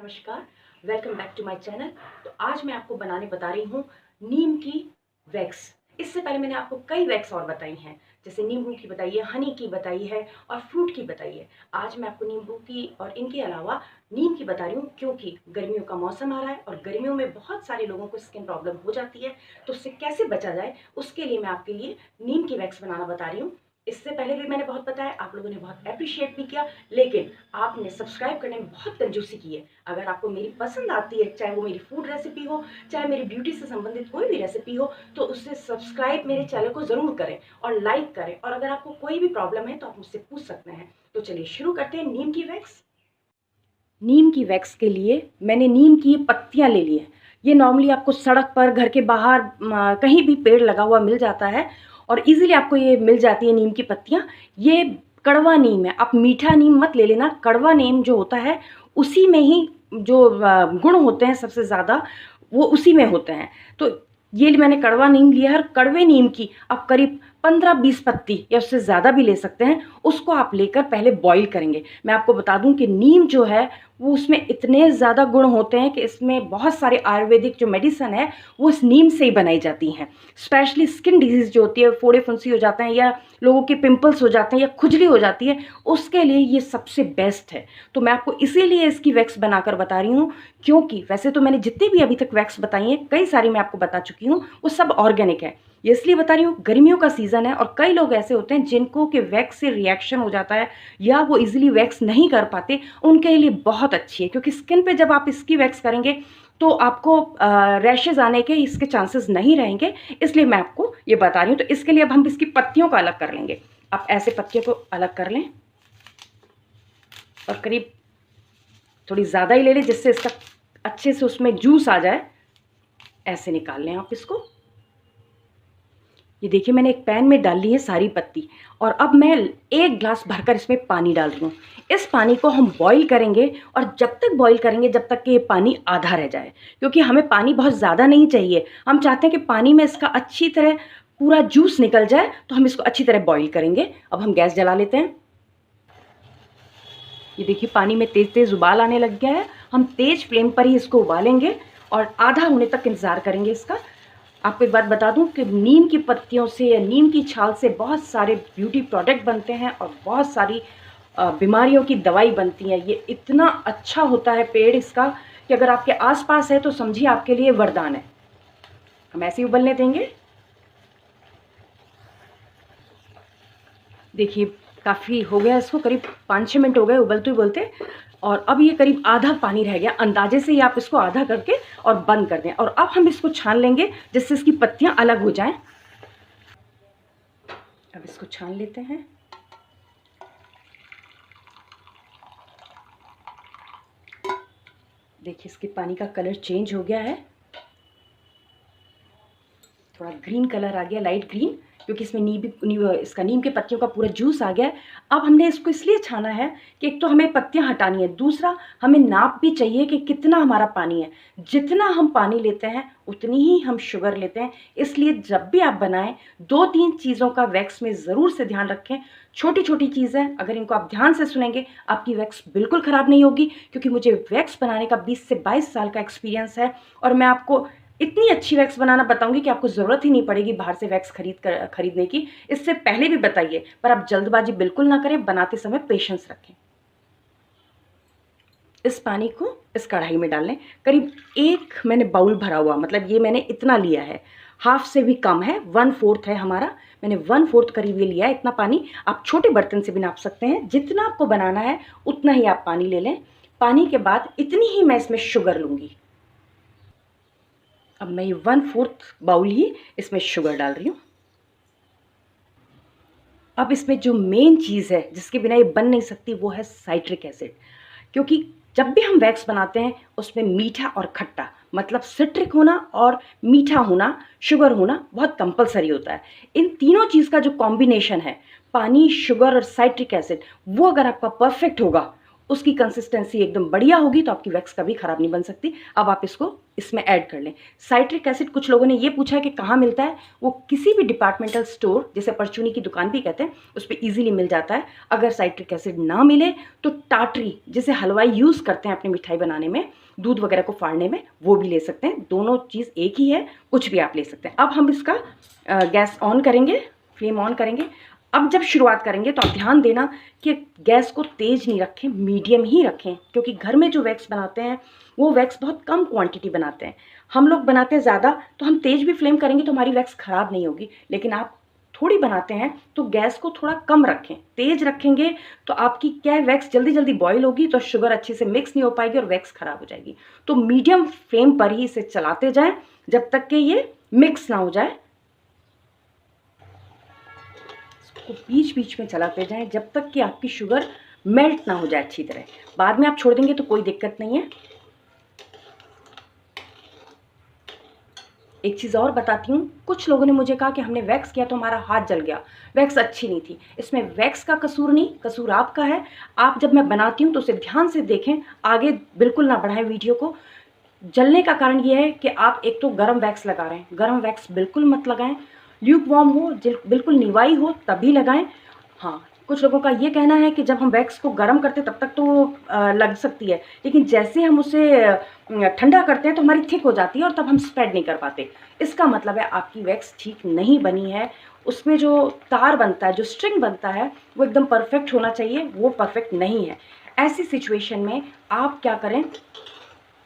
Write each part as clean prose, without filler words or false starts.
नमस्कार, welcome back to my channel. तो आज मैं आपको बनाने बता रही हूँ नीम की वैक्स। इससे पहले मैंने आपको कई वैक्स और बताई हैं, जैसे नींबू की बताई है, हनी की बताई है और फ्रूट की बताई है। आज मैं आपको नींबू की और इनके अलावा नीम की बता रही हूँ, क्योंकि गर्मियों का मौसम आ रहा है और गर्मियों में बहुत सारे लोगों को स्किन प्रॉब्लम हो जाती है। तो उससे कैसे बचा जाए, उसके लिए मैं आपके लिए नीम की वैक्स बनाना बता रही हूँ। इससे पहले भी मैंने बहुत बताया, आप लोगों ने बहुत अप्रिशिएट भी किया, लेकिन आपने सब्सक्राइब करने में बहुत कंजूसी की है। अगर आपको मेरी पसंद आती है, चाहे वो मेरी फूड रेसिपी हो, चाहे मेरी ब्यूटी से संबंधित कोई भी रेसिपी हो, तो उससे सब्सक्राइब मेरे चैनल को ज़रूर करें और लाइक करें। और अगर आपको कोई भी प्रॉब्लम है तो आप मुझसे पूछ सकते हैं। तो चलिए शुरू करते हैं नीम की वैक्स। नीम की वैक्स के लिए मैंने नीम की पत्तियाँ ले ली हैं। ये नॉर्मली आपको सड़क पर, घर के बाहर, कहीं भी पेड़ लगा हुआ मिल जाता है और इजीली आपको ये मिल जाती है नीम की पत्तियाँ। ये कड़वा नीम है, आप मीठा नीम मत ले लेना। कड़वा नीम जो होता है उसी में ही जो गुण होते हैं सबसे ज़्यादा, वो उसी में होते हैं। तो ये मैंने कड़वा नीम लिया है और कड़वे नीम की आप करीब 15-20 पत्ती या उससे ज़्यादा भी ले सकते हैं। उसको आप लेकर पहले बॉईल करेंगे। मैं आपको बता दूं कि नीम जो है वो उसमें इतने ज़्यादा गुण होते हैं कि इसमें बहुत सारे आयुर्वेदिक जो मेडिसिन है वो इस नीम से ही बनाई जाती हैं। स्पेशली स्किन डिजीज़ जो होती है, फोड़े फुंसी हो जाते हैं या लोगों के पिंपल्स हो जाते हैं या खुजली हो जाती है, उसके लिए ये सबसे बेस्ट है। तो मैं आपको इसीलिए इसकी वैक्स बनाकर बता रही हूँ, क्योंकि वैसे तो मैंने जितनी भी अभी तक वैक्स बताई हैं, कई सारी मैं आपको बता चुकी हूँ, वो सब ऑर्गेनिक है। ये इसलिए बता रही हूँ, गर्मियों का सीज़न है और कई लोग ऐसे होते हैं जिनको कि वैक्स से रिएक्शन हो जाता है या वो इजीली वैक्स नहीं कर पाते। उनके लिए बहुत अच्छी है, क्योंकि स्किन पे जब आप इसकी वैक्स करेंगे तो आपको रैशेज आने के इसके चांसेस नहीं रहेंगे। इसलिए मैं आपको ये बता रही हूँ। तो इसके लिए अब हम इसकी पत्तियों को अलग कर लेंगे। आप ऐसे पत्तियों को अलग कर लें और करीब थोड़ी ज़्यादा ही ले लें, जिससे इसका अच्छे से उसमें जूस आ जाए। ऐसे निकाल लें आप इसको। ये देखिए, मैंने एक पैन में डाल ली है सारी पत्ती और अब मैं 1 ग्लास भरकर इसमें पानी डाल रही हूँ। इस पानी को हम बॉईल करेंगे और जब तक बॉईल करेंगे जब तक कि ये पानी आधा रह जाए, क्योंकि हमें पानी बहुत ज़्यादा नहीं चाहिए। हम चाहते हैं कि पानी में इसका अच्छी तरह पूरा जूस निकल जाए, तो हम इसको अच्छी तरह बॉईल करेंगे। अब हम गैस जला लेते हैं। ये देखिए, पानी में तेज़ तेज़ उबाल आने लग गया है। हम तेज़ फ्लेम पर ही इसको उबालेंगे और आधा होने तक इंतज़ार करेंगे इसका। आपको एक बात बता दूं कि नीम की पत्तियों से या नीम की छाल से बहुत सारे ब्यूटी प्रोडक्ट बनते हैं और बहुत सारी बीमारियों की दवाई बनती है। ये इतना अच्छा होता है पेड़ इसका कि अगर आपके आसपास है तो समझिए आपके लिए वरदान है। हम ऐसे ही उबलने देंगे। देखिए, काफ़ी हो गया, इसको करीब 5-6 मिनट हो गए उबलते उबलते और अब ये करीब आधा पानी रह गया। अंदाजे से ही आप इसको आधा करके और बंद कर दें। और अब हम इसको छान लेंगे जिससे इसकी पत्तियां अलग हो जाएं। अब इसको छान लेते हैं। देखिए, इसके पानी का कलर चेंज हो गया है, थोड़ा ग्रीन कलर आ गया, लाइट ग्रीन, क्योंकि इसमें नीम के पत्तियों का पूरा जूस आ गया है। अब हमने इसको इसलिए छाना है कि एक तो हमें पत्तियां हटानी है, दूसरा हमें नाप भी चाहिए कि कितना हमारा पानी है। जितना हम पानी लेते हैं उतनी ही हम शुगर लेते हैं। इसलिए जब भी आप बनाएं 2-3 चीज़ों का वैक्स में ज़रूर से ध्यान रखें। छोटी छोटी चीज़ें, अगर इनको आप ध्यान से सुनेंगे आपकी वैक्स बिल्कुल ख़राब नहीं होगी, क्योंकि मुझे वैक्स बनाने का 20 से 22 साल का एक्सपीरियंस है और मैं आपको इतनी अच्छी वैक्स बनाना बताऊंगी कि आपको ज़रूरत ही नहीं पड़ेगी बाहर से वैक्स खरीदने की। इससे पहले भी बताइए, पर आप जल्दबाजी बिल्कुल ना करें, बनाते समय पेशेंस रखें। इस पानी को इस कढ़ाई में डाल लें। करीब एक मैंने बाउल भरा हुआ, मतलब ये मैंने इतना लिया है, हाफ से भी कम है, 1/4 है हमारा। मैंने 1/4 करीब ये लिया है। इतना पानी आप छोटे बर्तन से भी नाप सकते हैं। जितना आपको बनाना है उतना ही आप पानी ले लें। पानी के बाद इतनी ही मैं इसमें शुगर लूँगी। अब मैं ये 1/4 बाउल ही इसमें शुगर डाल रही हूँ। अब इसमें जो मेन चीज़ है जिसके बिना ये बन नहीं सकती वो है साइट्रिक एसिड, क्योंकि जब भी हम वैक्स बनाते हैं उसमें मीठा और खट्टा, मतलब सिट्रिक होना और मीठा होना, शुगर होना बहुत कंपलसरी होता है। इन तीनों चीज़ का जो कॉम्बिनेशन है, पानी, शुगर और साइट्रिक एसिड, वो अगर आपका परफेक्ट होगा उसकी कंसिस्टेंसी एकदम बढ़िया होगी तो आपकी वैक्स कभी ख़राब नहीं बन सकती। अब आप इसको इसमें ऐड कर लें। साइट्रिक एसिड कुछ लोगों ने ये पूछा है कि कहाँ मिलता है। वो किसी भी डिपार्टमेंटल स्टोर, जैसे परचूनी की दुकान भी कहते हैं, उस पर ईजिली मिल जाता है। अगर साइट्रिक एसिड ना मिले तो टाटरी, जिसे हलवाई यूज़ करते हैं अपनी मिठाई बनाने में, दूध वगैरह को फाड़ने में, वो भी ले सकते हैं। दोनों चीज़ एक ही है, कुछ भी आप ले सकते हैं। अब हम इसका गैस ऑन करेंगे, फ्लेम ऑन करेंगे। अब जब शुरुआत करेंगे तो आप ध्यान देना कि गैस को तेज़ नहीं रखें, मीडियम ही रखें, क्योंकि घर में जो वैक्स बनाते हैं वो वैक्स बहुत कम क्वांटिटी बनाते हैं। हम लोग बनाते हैं ज़्यादा, तो हम तेज़ भी फ्लेम करेंगे तो हमारी वैक्स ख़राब नहीं होगी। लेकिन आप थोड़ी बनाते हैं तो गैस को थोड़ा कम रखें। तेज़ रखेंगे तो आपकी क्या है, वैक्स जल्दी जल्दी बॉईल होगी तो शुगर अच्छे से मिक्स नहीं हो पाएगी और वैक्स ख़राब हो जाएगी। तो मीडियम फ्लेम पर ही इसे चलाते जाएं जब तक कि ये मिक्स ना हो जाए। को बीच बीच में चलाते जाएं जब तक कि आपकी शुगर मेल्ट ना हो जाए अच्छी तरह। बाद में आप छोड़ देंगे तो कोई दिक्कत नहीं है। एक चीज़ और बताती हूँ, कुछ लोगों ने मुझे कहा कि हमने वैक्स किया तो हमारा हाथ जल गया, वैक्स अच्छी नहीं थी। इसमें वैक्स का कसूर नहीं, कसूर आपका है। आप जब मैं बनाती हूँ तो उसे ध्यान से देखें, आगे बिल्कुल ना बढ़ाएं वीडियो को। जलने का कारण ये है कि आप एक तो गर्म वैक्स लगा रहे हैं। गर्म वैक्स बिल्कुल मत लगाएं, ल्यूक वार्म हो, बिल्कुल निवाई हो तभी लगाएं। हाँ, कुछ लोगों का ये कहना है कि जब हम वैक्स को गर्म करते तब तक तो लग सकती है, लेकिन जैसे हम उसे ठंडा करते हैं तो हमारी थिक हो जाती है और तब हम स्प्रेड नहीं कर पाते। इसका मतलब है आपकी वैक्स ठीक नहीं बनी है। उसमें जो तार बनता है, जो स्ट्रिंग बनता है, वो एकदम परफेक्ट होना चाहिए, वो परफेक्ट नहीं है। ऐसी सिचुएशन में आप क्या करें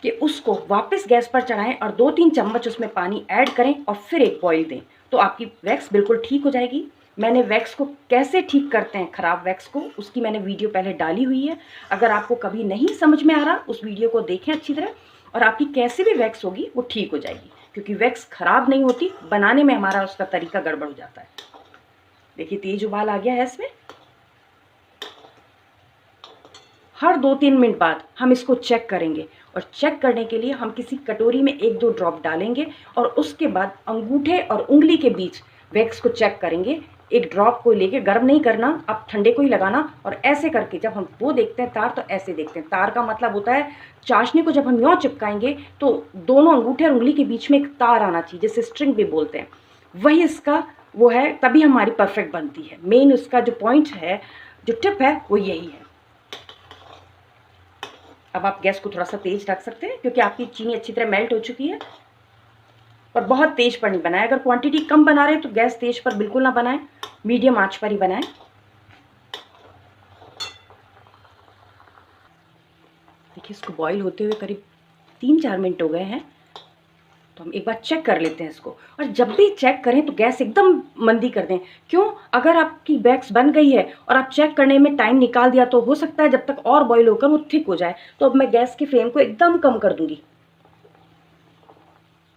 कि उसको वापस गैस पर चढ़ाएं और 2-3 चम्मच उसमें पानी ऐड करें और फिर एक बॉईल दें, तो आपकी वैक्स बिल्कुल ठीक हो जाएगी। मैंने वैक्स को कैसे ठीक करते हैं, ख़राब वैक्स को, उसकी मैंने वीडियो पहले डाली हुई है। अगर आपको कभी नहीं समझ में आ रहा, उस वीडियो को देखें अच्छी तरह, और आपकी कैसे भी वैक्स होगी वो ठीक हो जाएगी। क्योंकि वैक्स ख़राब नहीं होती, बनाने में हमारा उसका तरीका गड़बड़ हो जाता है। देखिए तेज उबाल आ गया है इसमें। हर 2-3 मिनट बाद हम इसको चेक करेंगे, और चेक करने के लिए हम किसी कटोरी में 1-2 ड्रॉप डालेंगे और उसके बाद अंगूठे और उंगली के बीच वैक्स को चेक करेंगे। एक ड्रॉप को लेके, गर्म नहीं करना, आप ठंडे को ही लगाना, और ऐसे करके जब हम वो देखते हैं तार, तो ऐसे देखते हैं। तार का मतलब होता है चाशनी को जब हम यूँ चिपकाएंगे तो दोनों अंगूठे और उंगली के बीच में एक तार आना चाहिए, जिसे स्ट्रिंग भी बोलते हैं। वही इसका वो है, तभी हमारी परफेक्ट बनती है। मेन उसका जो पॉइंट है, जो टिप है, वो यही है। अब आप गैस को थोड़ा सा तेज रख सकते हैं क्योंकि आपकी चीनी अच्छी तरह मेल्ट हो चुकी है। और बहुत तेज पर नहीं बनाएं। अगर क्वांटिटी कम बना रहे हैं तो गैस तेज पर बिल्कुल ना बनाएं, मीडियम आंच पर ही बनाएं। देखिए इसको बॉईल होते हुए करीब 3-4 मिनट हो गए हैं, तो हम एक बार चेक कर लेते हैं इसको। और जब भी चेक करें तो गैस एकदम मंदी कर दें। क्यों? अगर आपकी वैक्स बन गई है और आप चेक करने में टाइम निकाल दिया तो हो सकता है जब तक और बॉईल होकर वो थिक हो जाए। तो अब मैं गैस की फ्लेम को एकदम कम कर दूंगी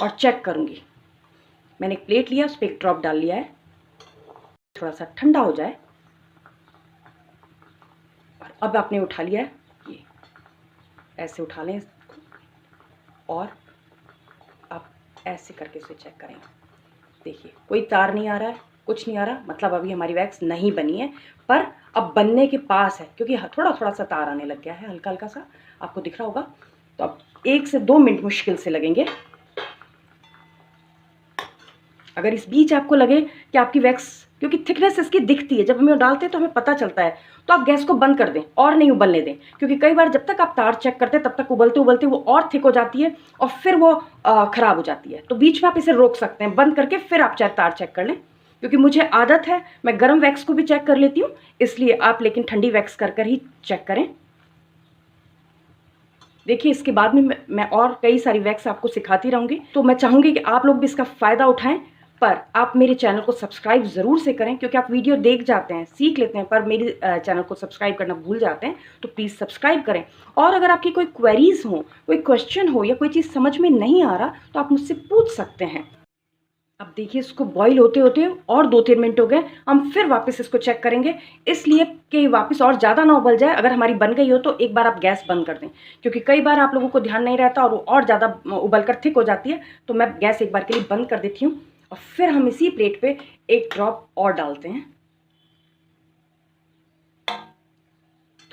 और चेक करूंगी। मैंने एक प्लेट लिया, उस पर एक ड्रॉप डाल लिया है, थोड़ा सा ठंडा हो जाए। और अब आपने उठा लिया है, ये ऐसे उठा लें और आप ऐसे करके इसे चेक करें। देखिए कोई तार नहीं आ रहा है, कुछ नहीं आ रहा, मतलब अभी हमारी वैक्स नहीं बनी है, पर अब बनने के पास है, क्योंकि थोड़ा थोड़ा सा तार आने लग गया है, हल्का हल्का सा, आपको दिख रहा होगा। तो अब 1 से 2 मिनट मुश्किल से लगेंगे। अगर इस बीच आपको लगे कि आपकी वैक्स, क्योंकि थिकनेस इसकी दिखती है, जब हम डालते हैं तो हमें पता चलता है, तो आप गैस को बंद कर दें और नहीं उबलने दें। क्योंकि कई बार जब तक आप तार चेक करते हैं तब तक उबलते उबलते वो और थिक हो जाती है और फिर वो ख़राब हो जाती है। तो बीच में आप इसे रोक सकते हैं, बंद करके फिर आप तार चेक कर लें। क्योंकि मुझे आदत है, मैं गर्म वैक्स को भी चेक कर लेती हूँ, इसलिए आप लेकिन ठंडी वैक्स कर कर ही चेक करें। देखिए इसके बाद में मैं और कई सारी वैक्स आपको सिखाती रहूँगी, तो मैं चाहूँगी कि आप लोग भी इसका फ़ायदा उठाएं। पर आप मेरे चैनल को सब्सक्राइब ज़रूर से करें, क्योंकि आप वीडियो देख जाते हैं, सीख लेते हैं, पर मेरे चैनल को सब्सक्राइब करना भूल जाते हैं। तो प्लीज़ सब्सक्राइब करें। और अगर आपकी कोई क्वेरीज़ हो, कोई क्वेश्चन हो, या कोई चीज़ समझ में नहीं आ रहा, तो आप मुझसे पूछ सकते हैं। अब देखिए इसको बॉईल होते होते और 2-3 मिनट हो गए, हम फिर वापस इसको चेक करेंगे, इसलिए कि वापस और ज़्यादा ना उबल जाए। अगर हमारी बन गई हो तो एक बार आप गैस बंद कर दें, क्योंकि कई बार आप लोगों को ध्यान नहीं रहता और वो और ज़्यादा उबल कर थिक हो जाती है। तो मैं गैस एक बार के लिए बंद कर देती हूँ और फिर हम इसी प्लेट पे एक ड्रॉप और डालते हैं।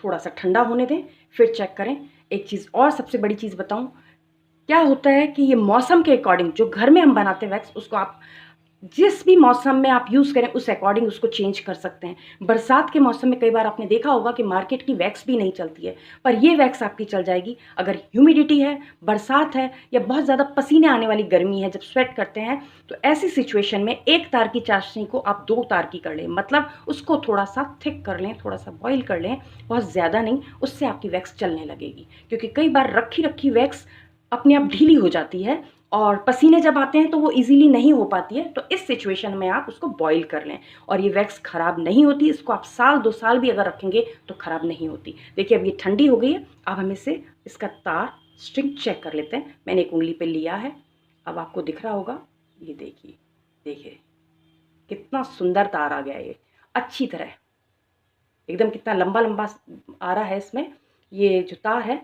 थोड़ा सा ठंडा होने दें, फिर चेक करें। एक चीज़ और सबसे बड़ी चीज़ बताऊं, क्या होता है कि ये मौसम के अकॉर्डिंग जो घर में हम बनाते हैं वैक्स, उसको आप जिस भी मौसम में आप यूज़ करें उस अकॉर्डिंग उसको चेंज कर सकते हैं। बरसात के मौसम में कई बार आपने देखा होगा कि मार्केट की वैक्स भी नहीं चलती है, पर ये वैक्स आपकी चल जाएगी अगर ह्यूमिडिटी है, बरसात है, या बहुत ज़्यादा पसीने आने वाली गर्मी है, जब स्वेट करते हैं। तो ऐसी सिचुएशन में एक तार की चाशनी को आप 2 तार की कर लें, मतलब उसको थोड़ा सा थिक कर लें, थोड़ा सा बॉईल कर लें, बहुत ज़्यादा नहीं, उससे आपकी वैक्स चलने लगेगी। क्योंकि कई बार रखी रखी वैक्स अपने आप ढीली हो जाती है और पसीने जब आते हैं तो वो इजीली नहीं हो पाती है। तो इस सिचुएशन में आप उसको बॉईल कर लें और ये वैक्स ख़राब नहीं होती। इसको आप साल 2 साल भी अगर रखेंगे तो ख़राब नहीं होती। देखिए अब ये ठंडी हो गई है। अब हम इसे इसका तार स्ट्रिंग चेक कर लेते हैं। मैंने एक उंगली पे लिया है, अब आपको दिख रहा होगा, ये देखिए, देखिए कितना सुंदर तार आ गया, ये अच्छी तरह एकदम कितना लंबा लंबा आ रहा है इसमें ये जो तार है,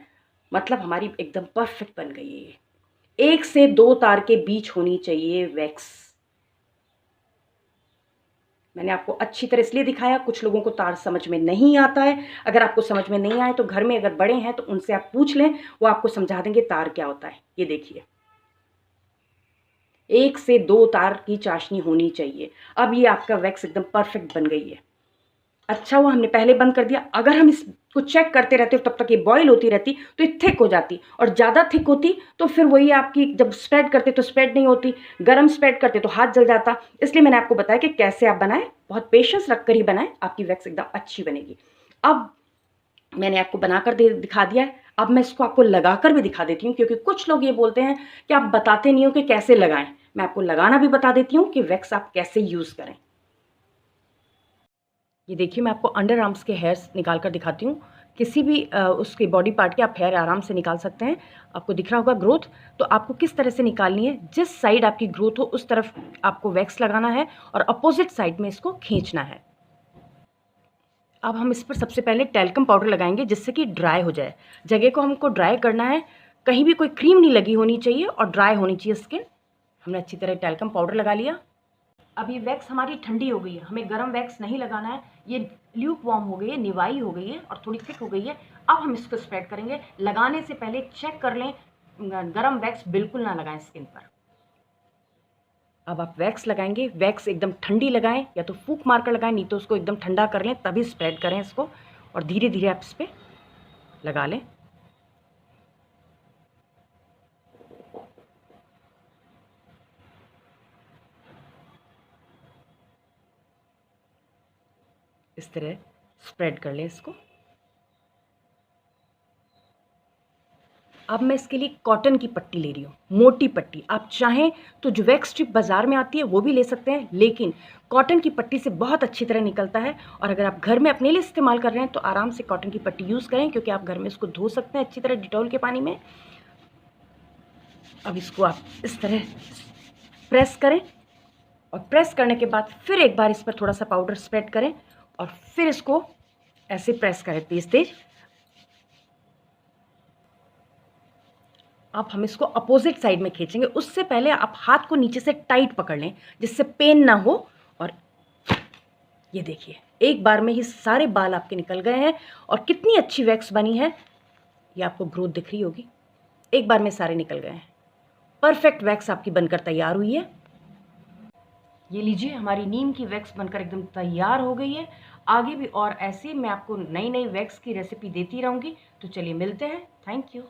मतलब हमारी एकदम परफेक्ट बन गई है ये। 1 से 2 तार के बीच होनी चाहिए वैक्स। मैंने आपको अच्छी तरह इसलिए दिखाया, कुछ लोगों को तार समझ में नहीं आता है। अगर आपको समझ में नहीं आए तो घर में अगर बड़े हैं तो उनसे आप पूछ लें, वो आपको समझा देंगे तार क्या होता है। ये देखिए 1 से 2 तार की चाशनी होनी चाहिए। अब ये आपका वैक्स एकदम परफेक्ट बन गई है। अच्छा हुआ हमने पहले बंद कर दिया। अगर हम इसको चेक करते रहते तब तक ये बॉईल होती रहती तो ये थिक हो जाती, और ज़्यादा थिक होती तो फिर वही आपकी जब स्प्रेड करते तो स्प्रेड नहीं होती, गरम स्प्रेड करते तो हाथ जल जाता। इसलिए मैंने आपको बताया कि कैसे आप बनाएं, बहुत पेशेंस रख कर ही बनाएं, आपकी वैक्स एकदम अच्छी बनेगी। अब मैंने आपको बनाकर दिखा दिया है। अब मैं इसको आपको लगाकर भी दिखा देती हूँ, क्योंकि कुछ लोग ये बोलते हैं कि आप बताते नहीं हो कि कैसे लगाएं। मैं आपको लगाना भी बता देती हूँ कि वैक्स आप कैसे यूज़ करें। ये देखिए मैं आपको अंडर आर्म्स के हेयर्स निकाल कर दिखाती हूँ। किसी भी उसके बॉडी पार्ट के आप हेयर आराम से निकाल सकते हैं। आपको दिख रहा होगा ग्रोथ, तो आपको किस तरह से निकालनी है, जिस साइड आपकी ग्रोथ हो उस तरफ आपको वैक्स लगाना है और अपोजिट साइड में इसको खींचना है। अब हम इस पर सबसे पहले टैल्कम पाउडर लगाएंगे, जिससे कि ड्राई हो जाए। जगह को हमको ड्राई करना है, कहीं भी कोई क्रीम नहीं लगी होनी चाहिए और ड्राई होनी चाहिए स्किन। हमने अच्छी तरह टैल्कम पाउडर लगा लिया। अब ये वैक्स हमारी ठंडी हो गई है, हमें गर्म वैक्स नहीं लगाना है। ये ल्यूक वार्म हो गई है, निवाई हो गई है और थोड़ी थिक हो गई है। अब हम इसको स्प्रेड करेंगे। लगाने से पहले चेक कर लें, गर्म वैक्स बिल्कुल ना लगाएं स्किन पर। अब आप वैक्स लगाएंगे, वैक्स एकदम ठंडी लगाएं, या तो फूंक मार कर लगाएं, नहीं तो उसको एकदम ठंडा कर लें, तभी स्प्रेड करें इसको, और धीरे धीरे आप इस पर लगा लें। इस तरह स्प्रेड कर लें इसको। अब मैं इसके लिए कॉटन की पट्टी ले रही हूँ, मोटी पट्टी। आप चाहें तो जो वैक्स स्ट्रिप बाज़ार में आती है वो भी ले सकते हैं, लेकिन कॉटन की पट्टी से बहुत अच्छी तरह निकलता है। और अगर आप घर में अपने लिए इस्तेमाल कर रहे हैं तो आराम से कॉटन की पट्टी यूज़ करें, क्योंकि आप घर में इसको धो सकते हैं अच्छी तरह डिटॉल के पानी में। अब इसको आप इस तरह प्रेस करें, और प्रेस करने के बाद फिर एक बार इस पर थोड़ा सा पाउडर स्प्रेड करें, और फिर इसको ऐसे प्रेस करें तेज तेज। अब हम इसको अपोजिट साइड में खींचेंगे। उससे पहले आप हाथ को नीचे से टाइट पकड़ लें, जिससे पेन ना हो। और ये देखिए एक बार में ही सारे बाल आपके निकल गए हैं, और कितनी अच्छी वैक्स बनी है। ये आपको ग्रोथ दिख रही होगी, एक बार में सारे निकल गए हैं। परफेक्ट वैक्स आपकी बनकर तैयार हुई है। ये लीजिए हमारी नीम की वैक्स बनकर एकदम तैयार हो गई है। आगे भी और ऐसे मैं आपको नई नई वैक्स की रेसिपी देती रहूँगी। तो चलिए मिलते हैं। Thank you.